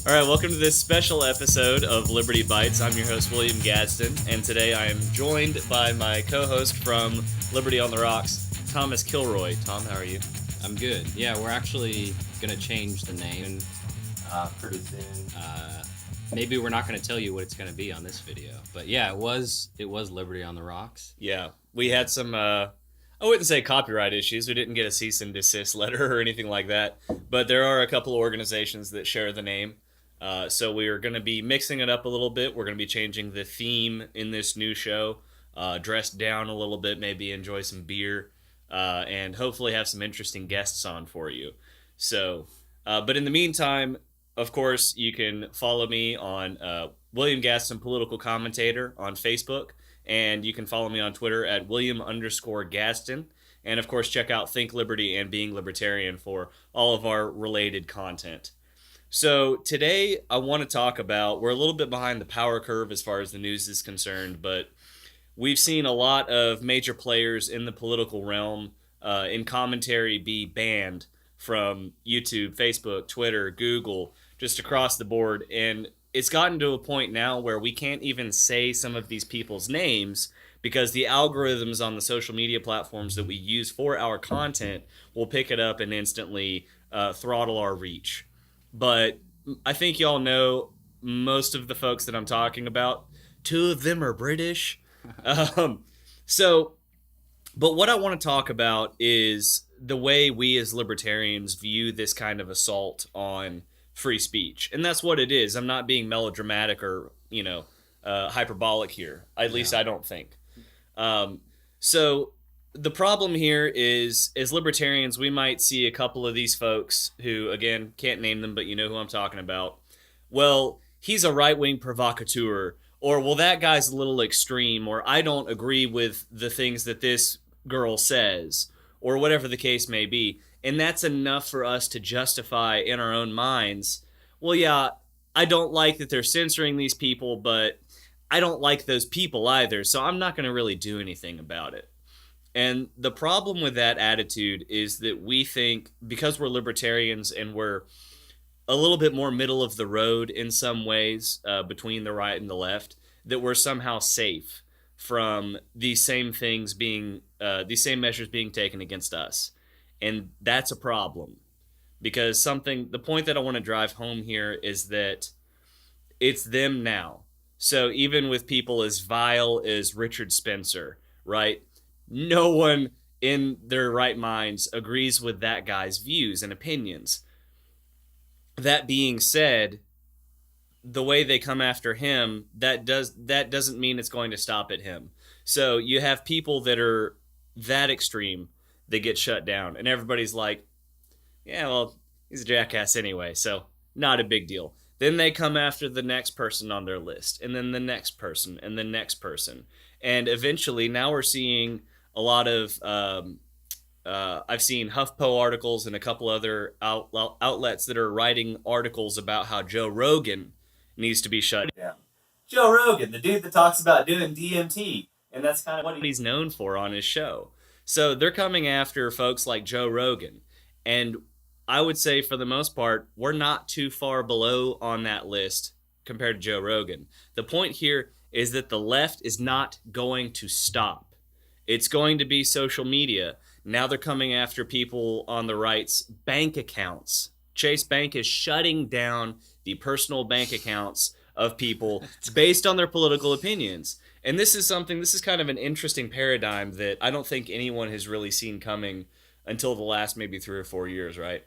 All right, welcome to this special episode of Liberty Bytes. I'm your host, William Gadsden, and today I am joined by my co-host from Liberty on the Rocks, Thomas Kilroy. Tom, how are you? I'm good. Yeah, we're actually going to change the name. Pretty soon. Maybe we're not going to tell you what it's going to be on this video. But yeah, it was Liberty on the Rocks. Yeah, we had some, I wouldn't say copyright issues. We didn't get a cease and desist letter or anything like that. But there are a couple of organizations that share the name. So we are going to be mixing it up a little bit. We're going to be changing the theme in this new show, dress down a little bit, maybe enjoy some beer, and hopefully have some interesting guests on for you. So, but in the meantime, of course, you can follow me on William Gaston Political Commentator on Facebook, and you can follow me on Twitter at William_Gaston. And of course, check out Think Liberty and Being Libertarian for all of our related content. So today I want to talk about, we're a little bit behind the power curve as far as the news is concerned, but we've seen a lot of major players in the political realm in commentary be banned from YouTube, Facebook, Twitter, Google, just across the board. And it's gotten to a point now where we can't even say some of these people's names because the algorithms on the social media platforms that we use for our content will pick it up and instantly throttle our reach. But I think y'all know most of the folks that I'm talking about. Two of them are British. But what I want to talk about is the way we as libertarians view this kind of assault on free speech. And that's what it is. I'm not being melodramatic or, hyperbolic here. At least I don't think. So the problem here is, as libertarians, we might see a couple of these folks who, again, can't name them, but you know who I'm talking about. Well, he's a right-wing provocateur, or, well, that guy's a little extreme, or I don't agree with the things that this girl says, or whatever the case may be. And that's enough for us to justify in our own minds, well, yeah, I don't like that they're censoring these people, but I don't like those people either, so I'm not going to really do anything about it. And the problem with that attitude is that we think, because we're libertarians and we're a little bit more middle of the road in some ways between the right and the left, that we're somehow safe from these same measures being taken against us. And that's a problem. Because the point that I want to drive home here is that it's them now. So even with people as vile as Richard Spencer, right? No one in their right minds agrees with that guy's views and opinions. That being said, the way they come after him, that doesn't mean it's going to stop at him. So you have people that are that extreme that get shut down, and everybody's like, yeah, well, he's a jackass anyway, so not a big deal. Then they come after the next person on their list, and then the next person, and the next person. And eventually, now we're seeing a lot of, I've seen HuffPo articles and a couple other outlets that are writing articles about how Joe Rogan needs to be shut down. Joe Rogan, the dude that talks about doing DMT, and that's kind of What he's known for on his show. So they're coming after folks like Joe Rogan. And I would say, for the most part, we're not too far below on that list compared to Joe Rogan. The point here is that the left is not going to stop. It's going to be social media. Now they're coming after people on the right's bank accounts. Chase Bank is shutting down the personal bank accounts of people based on their political opinions. And this is kind of an interesting paradigm that I don't think anyone has really seen coming until the last maybe 3 or 4 years, right?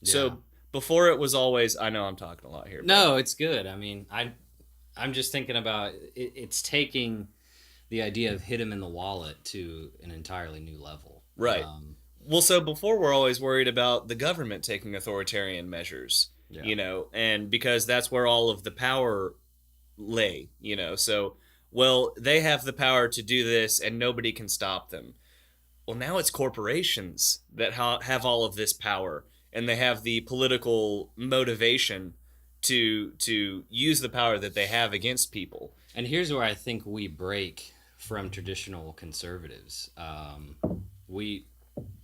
Yeah. So before it was always, I know I'm talking a lot here. No, it's good. I mean, I'm just thinking about it's taking the idea of hit him in the wallet to an entirely new level. Right. Well, so before we're always worried about the government taking authoritarian measures, and because that's where all of the power lay, so, well, they have the power to do this and nobody can stop them. Well, now it's corporations that have all of this power, and they have the political motivation to use the power that they have against people. And here's where I think we break from traditional conservatives.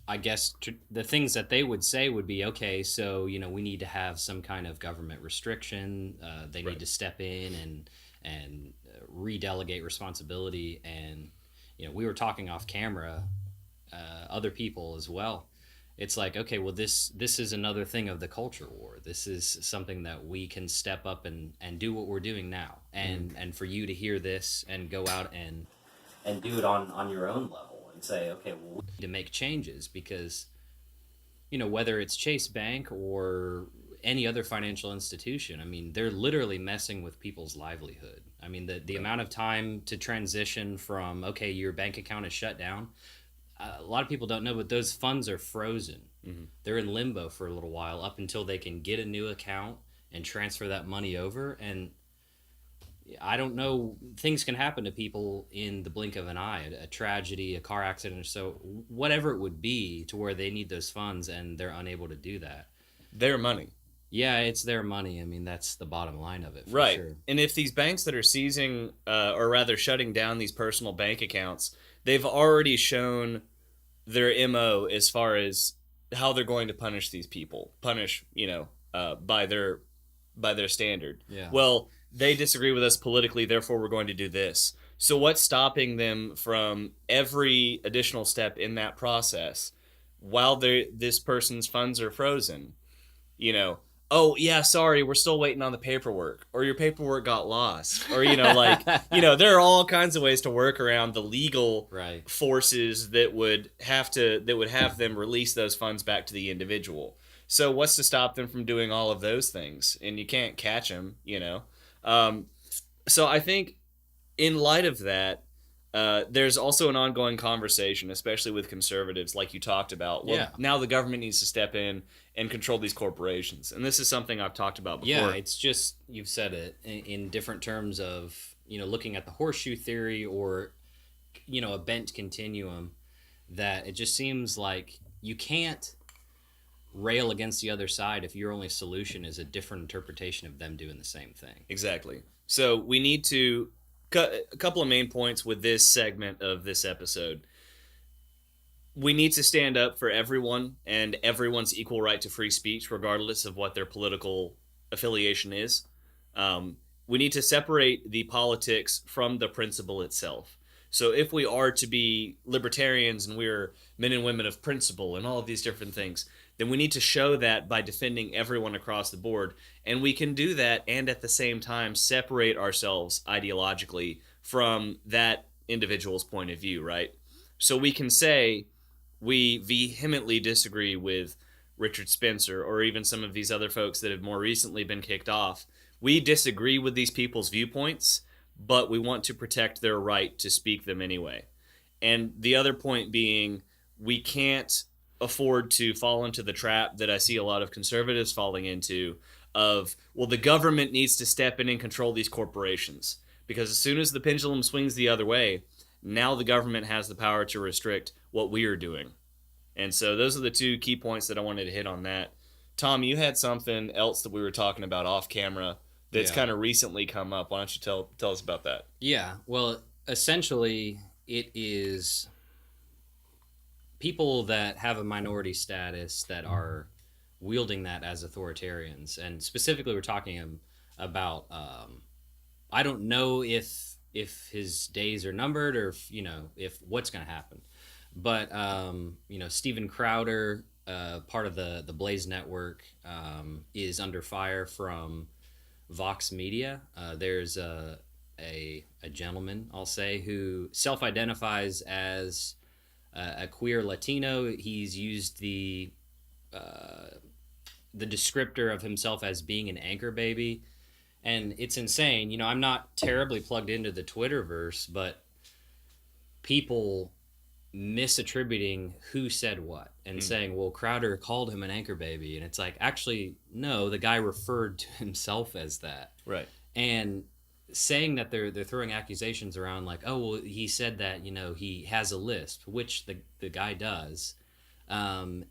I guess the things that they would say would be, okay, so, we need to have some kind of government restriction. They need to step in and redelegate responsibility. And, we were talking off camera, other people as well. It's like, okay, well, this is another thing of the culture war. This is something that we can step up and do what we're doing now. And for you to hear this and go out and do it on your own level and say, okay, well, we need to make changes because, whether it's Chase Bank or any other financial institution, I mean, they're literally messing with people's livelihood. I mean, the amount of time to transition from, okay, your bank account is shut down. A lot of people don't know, but those funds are frozen. Mm-hmm. They're in limbo for a little while up until they can get a new account and transfer that money over. And I don't know, things can happen to people in the blink of an eye, a tragedy, a car accident, or so, whatever it would be, to where they need those funds and they're unable to do that. Their money. Yeah, it's their money. I mean, that's the bottom line of it, for right. Sure. And if these banks that are seizing, or rather shutting down these personal bank accounts, they've already shown their MO as far as how they're going to punish these people. Punish, by their standard. Yeah. Well, they disagree with us politically, therefore we're going to do this. So what's stopping them from every additional step in that process while this person's funds are frozen? Oh, yeah, sorry, we're still waiting on the paperwork, or your paperwork got lost, or, there are all kinds of ways to work around the legal forces that would have them release those funds back to the individual. So what's to stop them from doing all of those things? And you can't catch them, So I think in light of that, there's also an ongoing conversation, especially with conservatives, like you talked about. Well, now the government needs to step in and control these corporations. And this is something I've talked about before. Yeah, it's just, you've said it in different terms of, looking at the horseshoe theory or, a bent continuum, that it just seems like you can't rail against the other side if your only solution is a different interpretation of them doing the same thing. Exactly. So we need to cut a couple of main points with this segment of this episode. We need to stand up for everyone and everyone's equal right to free speech, regardless of what their political affiliation is. We need to separate the politics from the principle itself. So if we are to be libertarians and we're men and women of principle and all of these different things, then we need to show that by defending everyone across the board. And we can do that and at the same time separate ourselves ideologically from that individual's point of view, right? So we can say we vehemently disagree with Richard Spencer or even some of these other folks that have more recently been kicked off. We disagree with these people's viewpoints, but we want to protect their right to speak them anyway. And the other point being, we can't afford to fall into the trap that I see a lot of conservatives falling into of, well, the government needs to step in and control these corporations. Because as soon as the pendulum swings the other way, now the government has the power to restrict what we are doing. And so those are the two key points that I wanted to hit on that. Tom, you had something else that we were talking about off camera that's kind of recently come up. Why don't you tell us about that? Yeah, well, essentially it is people that have a minority status that are wielding that as authoritarians. And specifically we're talking about, I don't know if his days are numbered or if what's going to happen. But, Steven Crowder, part of the Blaze Network, is under fire from Vox Media. There's a gentleman, I'll say, who self-identifies as a queer Latino. He's used the descriptor of himself as being an anchor baby. And it's insane. I'm not terribly plugged into the Twitterverse, but people misattributing who said what and saying, well, Crowder called him an anchor baby. And it's like, actually, no, the guy referred to himself as that. Right. And saying that they're throwing accusations around like, oh, well, he said that, he has a lisp, which the guy does. And,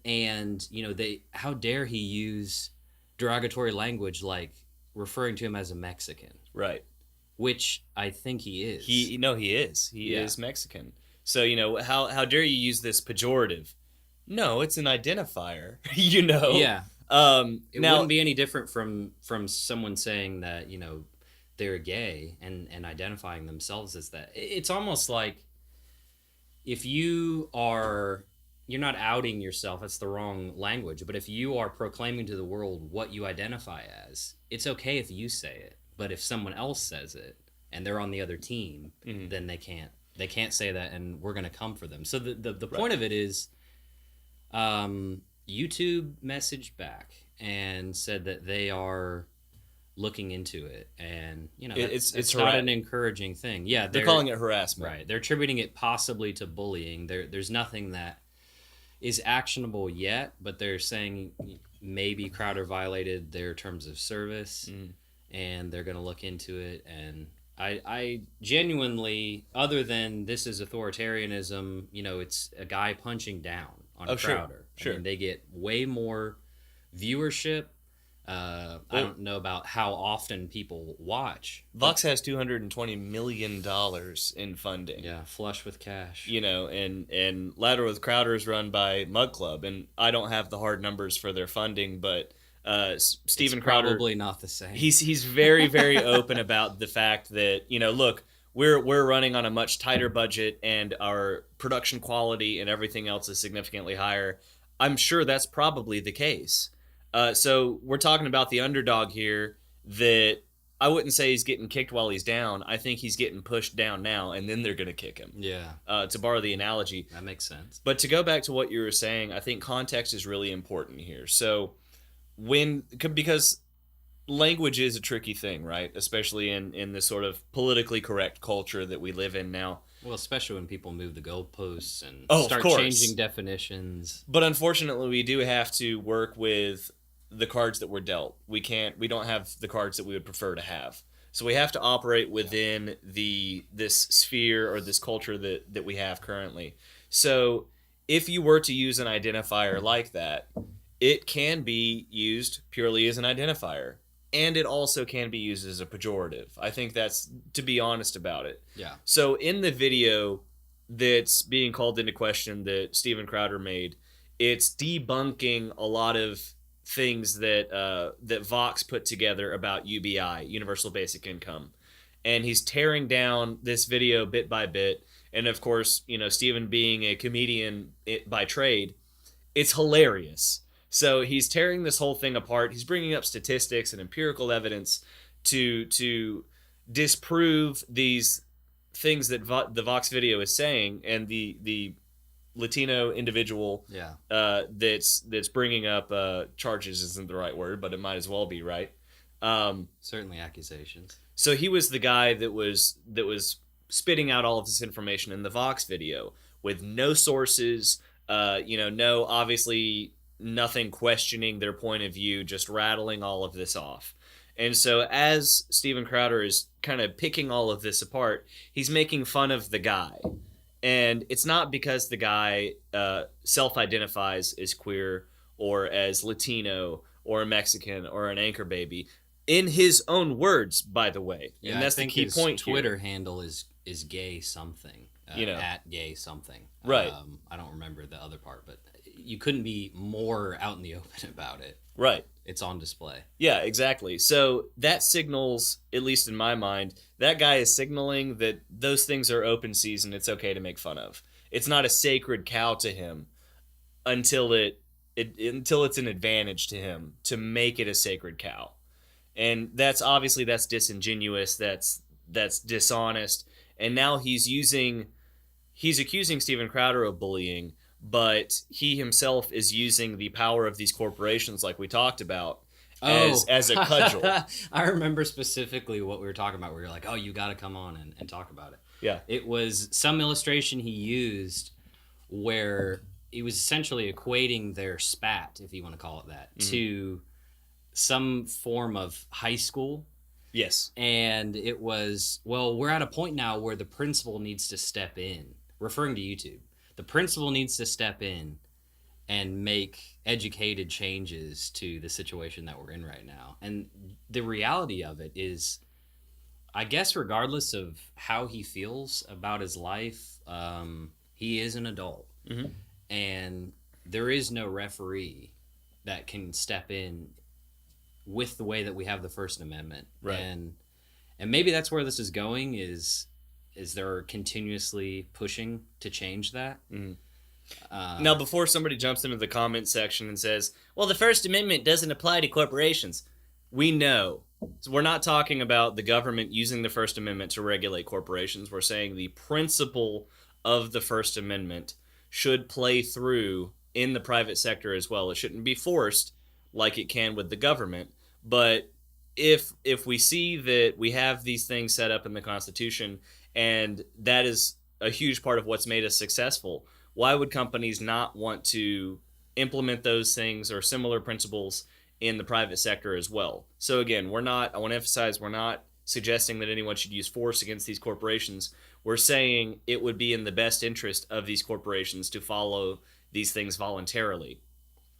how dare he use derogatory language like referring to him as a Mexican. Right. Which I think he is. He is. He is Mexican. So, how dare you use this pejorative no, it's an identifier. You know. Yeah. It Now wouldn't be any different from someone saying that, they're gay and identifying themselves as that. It's almost like if you're not outing yourself, that's the wrong language, but if you are proclaiming to the world what you identify as, it's okay if you say it. But if someone else says it and they're on the other team, then they can't say that, and we're going to come for them. So the point of it is, YouTube messaged back and said that they are looking into it, and it's not an encouraging thing. Yeah, they're calling it harassment. Right. They're attributing it possibly to bullying. There's nothing that is actionable yet, but they're saying maybe Crowder violated their terms of service, and they're going to look into it. And I genuinely, other than this is authoritarianism, it's a guy punching down on Crowder. Sure. I mean, they get way more viewership. I don't know about how often people watch. Vox has $220 million in funding. Yeah, flush with cash. And Louder with Crowder is run by Mug Club, and I don't have the hard numbers for their funding, but Steven Crowder, probably not the same. He's very, very open about the fact that, look, we're running on a much tighter budget, and our production quality and everything else is significantly higher. I'm sure that's probably the case. So we're talking about the underdog here, that I wouldn't say he's getting kicked while he's down. I think he's getting pushed down now, and then they're going to kick him. Yeah. To borrow the analogy. That makes sense. But to go back to what you were saying, I think context is really important here. So because language is a tricky thing, right? Especially in this sort of politically correct culture that we live in now. Well, especially when people move the goalposts and start changing definitions. But unfortunately, we do have to work with the cards that we're dealt. We don't have the cards that we would prefer to have. So we have to operate within this sphere or this culture that we have currently. So if you were to use an identifier like that, it can be used purely as an identifier. And it also can be used as a pejorative. I think that's, to be honest about it. Yeah. So in the video that's being called into question that Steven Crowder made, it's debunking a lot of things that Vox put together about UBI, Universal Basic Income. And he's tearing down this video bit by bit. And of course, Steven being a comedian by trade, it's hilarious. So he's tearing this whole thing apart. He's bringing up statistics and empirical evidence to disprove these things that the Vox video is saying, and the Latino individual that's bringing up charges isn't the right word, but it might as well be, right? Certainly accusations. So he was the guy that was spitting out all of this information in the Vox video with no sources, no obviously nothing questioning their point of view, just rattling all of this off. And so as Steven Crowder is kind of picking all of this apart, he's making fun of the guy. And it's not because the guy self-identifies as queer or as Latino or a Mexican or an anchor baby. In his own words, by the way. Yeah, and that's I think the key his point Twitter here. handle is gay something. At gay something. Right. I don't remember the other part, but you couldn't be more out in the open about it. Right. It's on display. Yeah, exactly. So that signals, at least in my mind, that guy is signaling that those things are open season. It's okay to make fun of. It's not a sacred cow to him until it's an advantage to him to make it a sacred cow. And that's disingenuous. That's dishonest. And now he's accusing Steven Crowder of bullying, but he himself is using the power of these corporations, like we talked about, as a cudgel. I remember specifically what we were talking about, where you're like, oh, you got to come on and talk about it. Yeah. It was some illustration he used where he was essentially equating their spat, if you want to call it that, to some form of high school. Yes. And it was, well, we're at a point now where the principal needs to step in, referring to YouTube. The principal needs to step in and make educated changes to the situation that we're in right now. And the reality of it is, I guess regardless of how he feels about his life, he is an adult. Mm-hmm. And there is no referee that can step in with the way that we have the First Amendment. Right. And maybe that's where this is going, is they're continuously pushing to change that. Mm-hmm. Now, before somebody jumps into the comment section and says, well, the First Amendment doesn't apply to corporations, we know. So we're not talking about the government using the First Amendment to regulate corporations. We're saying the principle of the First Amendment should play through in the private sector as well. It shouldn't be forced like it can with the government. But if we see that we have these things set up in the Constitution, and that is a huge part of what's made us successful, why would companies not want to implement those things or similar principles in the private sector as well? So again, I want to emphasize, we're not suggesting that anyone should use force against these corporations. We're saying it would be in the best interest of these corporations to follow these things voluntarily.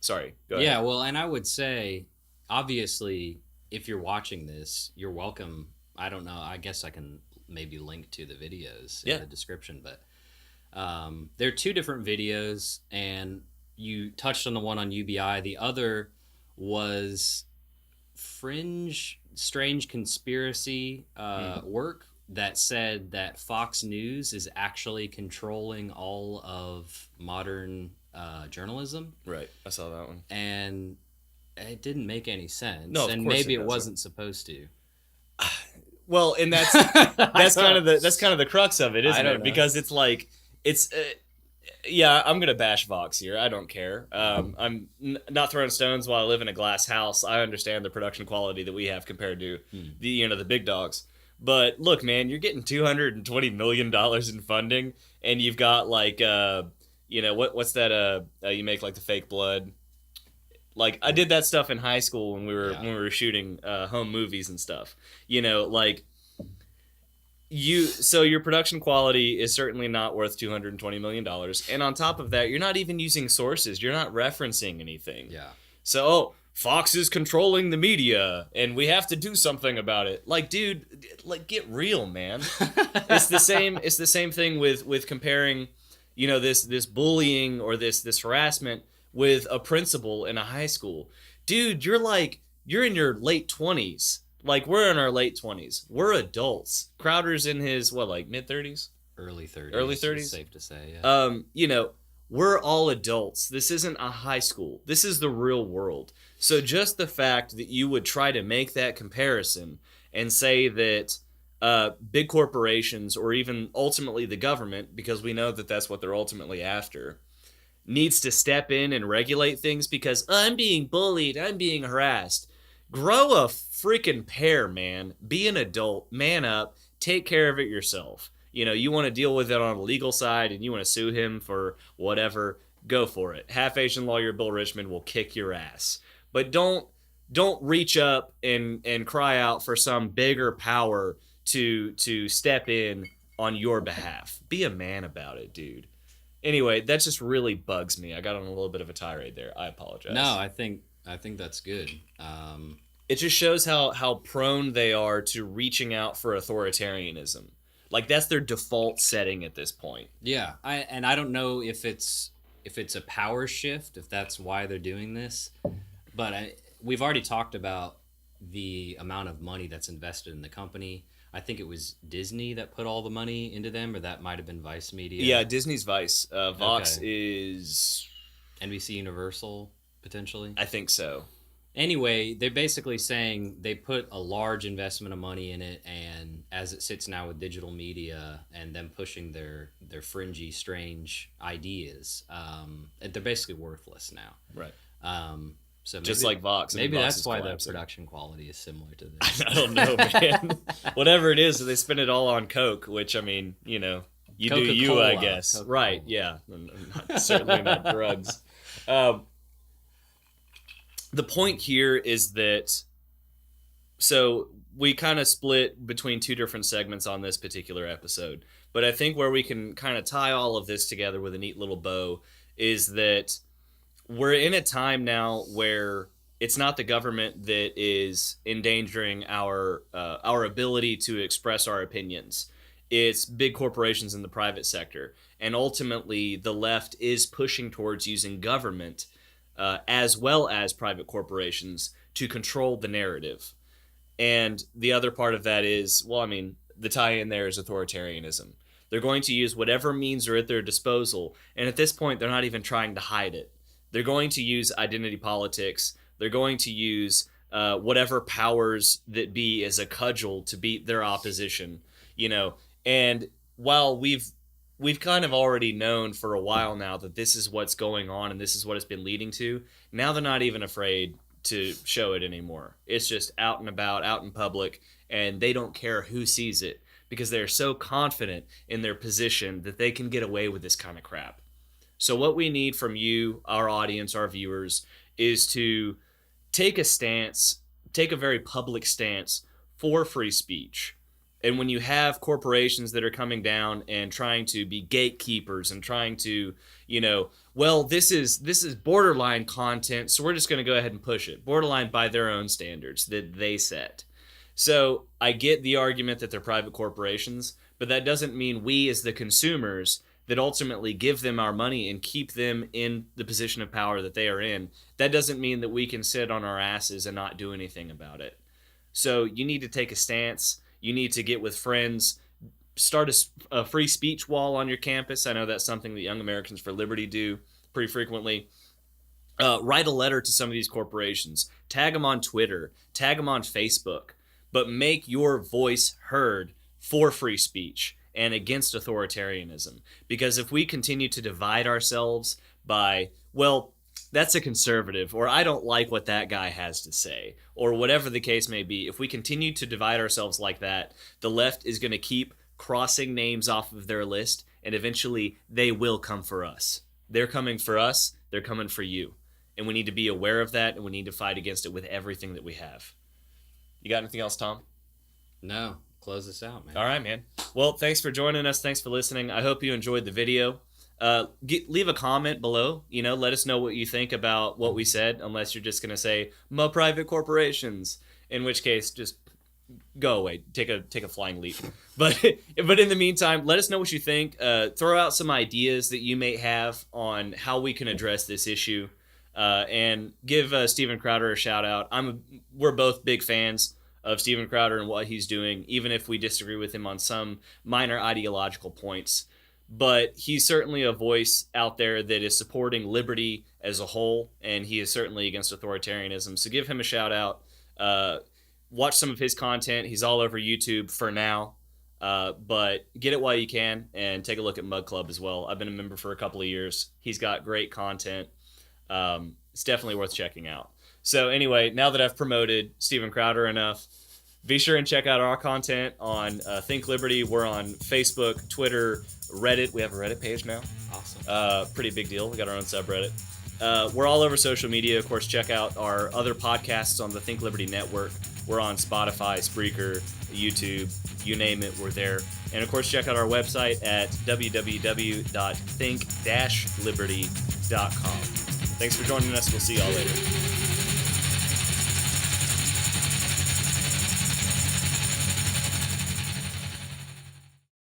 Sorry, go ahead. Yeah, well, and I would say, obviously, if you're watching this, you're welcome. I don't know, I guess I can maybe link to the videos in the description, but there are two different videos, and you touched on the one on UBI. The other was strange conspiracy work that said that Fox News is actually controlling all of modern journalism. Right, I saw that one. And it didn't make any sense. No, and maybe it wasn't supposed to. Well, and that's kind of the crux of it, isn't it? Because it's like I'm gonna bash Vox here. I don't care. I'm not throwing stones while I live in a glass house. I understand the production quality that we have compared to the big dogs. But look, man, you're getting $220 million in funding, and you've got like what's that? You make like the fake blood. Like, I did that stuff in high school when we were shooting home movies and stuff. So your production quality is certainly not worth $220 million. And on top of that, you're not even using sources. You're not referencing anything. Yeah. So, Fox is controlling the media, and we have to do something about it. Like, dude, like, get real, man. It's the same thing with comparing, this bullying or this harassment with a principal in a high school. Dude, you're in your late 20s. Like, we're in our late 20s. We're adults. Crowder's in his, mid-30s? Early 30s. Early 30s? Safe to say, yeah. We're all adults. This isn't a high school. This is the real world. So just the fact that you would try to make that comparison and say that big corporations, or even ultimately the government, because we know that that's what they're ultimately after, needs to step in and regulate things because I'm being bullied, I'm being harassed. Grow a freaking pair, man. Be an adult. Man up. Take care of it yourself. You want to deal with it on the legal side and you want to sue him for whatever, go for it. Half-Asian lawyer Bill Richmond will kick your ass. But don't reach up and cry out for some bigger power to step in on your behalf. Be a man about it, dude. Anyway, that just really bugs me. I got on a little bit of a tirade there. I apologize. No, I think that's good. It just shows how prone they are to reaching out for authoritarianism. Like, that's their default setting at this point. Yeah, I don't know if it's a power shift, if that's why they're doing this, but we've already talked about the amount of money that's invested in the company. I think it was Disney that put all the money into them, or that might have been Vice Media. Yeah, Disney's Vice. Vox is NBC Universal, potentially. I think so. Anyway, they're basically saying they put a large investment of money in it, and as it sits now with digital media and them pushing their fringy, strange ideas, they're basically worthless now. Right. So maybe, just like Vox. Maybe that's why the production quality is similar to this. I don't know, man. Whatever it is, they spend it all on Coke, which, I mean, you do you, I guess. Coca-Cola. Right, yeah. Certainly not drugs. The point here is that, so we kind of split between two different segments on this particular episode, but I think where we can kind of tie all of this together with a neat little bow is that we're in a time now where it's not the government that is endangering our ability to express our opinions. It's big corporations in the private sector. And ultimately, the left is pushing towards using government as well as private corporations to control the narrative. And the other part of that is, well, I mean, the tie-in there is authoritarianism. They're going to use whatever means are at their disposal. And at this point, they're not even trying to hide it. They're going to use identity politics. They're going to use whatever powers that be as a cudgel to beat their opposition, you know. And while we've kind of already known for a while now that this is what's going on and this is what it's been leading to, now they're not even afraid to show it anymore. It's just out and about, out in public, and they don't care who sees it because they're so confident in their position that they can get away with this kind of crap. So what we need from you, our audience, our viewers, is to take a stance, take a very public stance for free speech. And when you have corporations that are coming down and trying to be gatekeepers and trying to, you know, well, this is borderline content, so we're just going to go ahead and push it. Borderline by their own standards that they set. So I get the argument that they're private corporations, but that doesn't mean we as the consumers that ultimately give them our money and keep them in the position of power that they are in, that doesn't mean that we can sit on our asses and not do anything about it. So you need to take a stance. You need to get with friends, start a free speech wall on your campus. I know that's something that Young Americans for Liberty do pretty frequently. Write a letter to some of these corporations. Tag them on Twitter. Tag them on Facebook. But make your voice heard for free speech and against authoritarianism. Because if we continue to divide ourselves by, well, that's a conservative, or I don't like what that guy has to say, or whatever the case may be, if we continue to divide ourselves like that, the left is going to keep crossing names off of their list, and eventually they will come for us. They're coming for us, they're coming for you. And we need to be aware of that, and we need to fight against it with everything that we have. You got anything else, Tom? No. Close this out, man. All right, man. Well, thanks for joining us. Thanks for listening. I hope you enjoyed the video. Leave a comment below. You know, let us know what you think about what we said, unless you're just going to say, "Ma private corporations," in which case, just go away. Take a flying leap. But in the meantime, let us know what you think. Throw out some ideas that you may have on how we can address this issue. And give Steven Crowder a shout out. We're both big fans of Steven Crowder and what he's doing, even if we disagree with him on some minor ideological points. But he's certainly a voice out there that is supporting liberty as a whole, and he is certainly against authoritarianism. So give him a shout out. Watch some of his content. He's all over YouTube for now. But get it while you can, and take a look at Mug Club as well. I've been a member for a couple of years. He's got great content. It's definitely worth checking out. So anyway, now that I've promoted Steven Crowder enough, be sure and check out our content on Think Liberty. We're on Facebook, Twitter, Reddit. We have a Reddit page now. Awesome. Pretty big deal. We got our own subreddit. We're all over social media. Of course, check out our other podcasts on the Think Liberty Network. We're on Spotify, Spreaker, YouTube, you name it, we're there. And of course, check out our website at www.think-liberty.com. Thanks for joining us. We'll see y'all later.